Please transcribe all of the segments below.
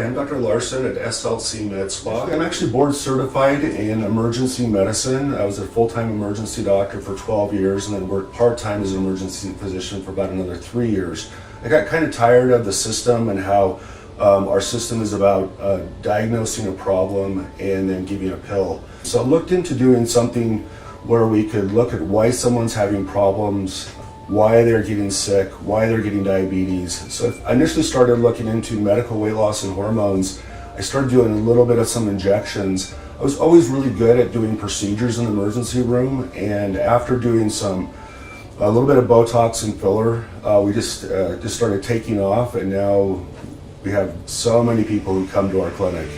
I'm Dr. Larson at SLC MedSpa. I'm actually board certified in emergency medicine. I was a full-time emergency doctor for 12 years and then worked part-time as an emergency physician for about another 3 years. I got kind of tired of the system and how our system is about diagnosing a problem and then giving a pill. So I looked into doing something where we could look at why someone's having problems, why they're getting sick, why they're getting diabetes. So I initially started looking into medical weight loss and hormones. I started doing a little bit of some injections. I was always really good at doing procedures in the emergency room, and after doing a little bit of Botox and filler, we just started taking off, and now we have so many people who come to our clinic.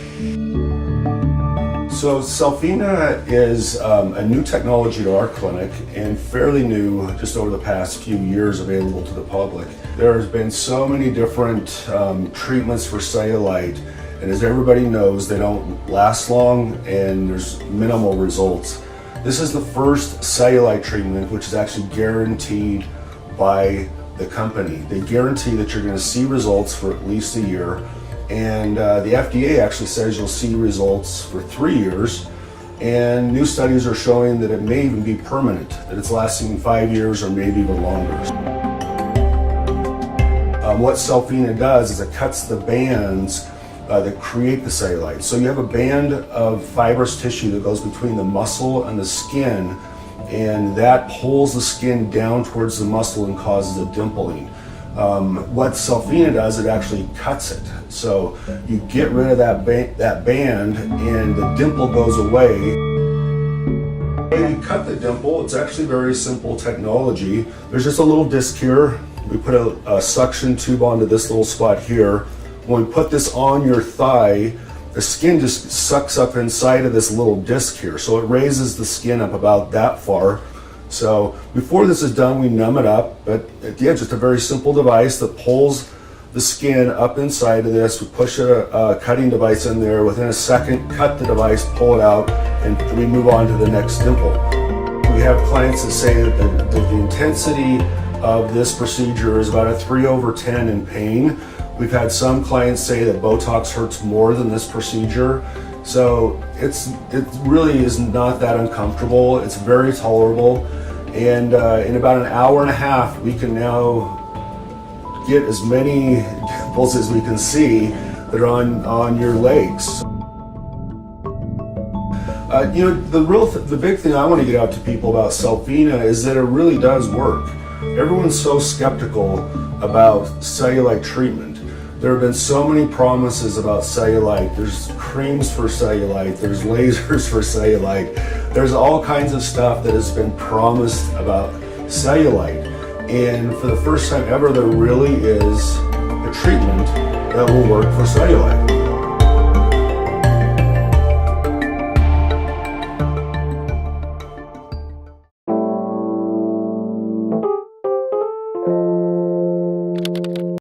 So Selfina is a new technology to our clinic and fairly new, just over the past few years available to the public. There's been so many different treatments for cellulite, and as everybody knows, they don't last long and there's minimal results. This is the first cellulite treatment which is actually guaranteed by the company. They guarantee that you're going to see results for at least a year. And the FDA actually says you'll see results for 3 years, and new studies are showing that it may even be permanent, that it's lasting 5 years or maybe even longer. What Selfina does is it cuts the bands that create the cellulite. So you have a band of fibrous tissue that goes between the muscle and the skin, and that pulls the skin down towards the muscle and causes a dimpling. What Selfina does, it actually cuts it. So you get rid of that band and the dimple goes away. When you cut the dimple, it's actually very simple technology. There's just a little disc here. We put a suction tube onto this little spot here. When we put this on your thigh, the skin just sucks up inside of this little disc here. So it raises the skin up about that far. So before this is done, we numb it up, but at the end, just a very simple device that pulls the skin up inside of this. We push a cutting device in there. Within a second, cut the device, pull it out, and we move on to the next dimple. We have clients that say that the intensity of this procedure is about a 3/10 in pain. We've had some clients say that Botox hurts more than this procedure. So it really is not that uncomfortable. It's very tolerable. And in about an hour and a half, we can now get as many dimples as we can see that are on your legs. The big thing I want to get out to people about Selfina is that it really does work. Everyone's so skeptical about cellulite treatment. There have been so many promises about cellulite. There's creams for cellulite, there's lasers for cellulite. There's all kinds of stuff that has been promised about cellulite. And for the first time ever, there really is a treatment that will work for cellulite.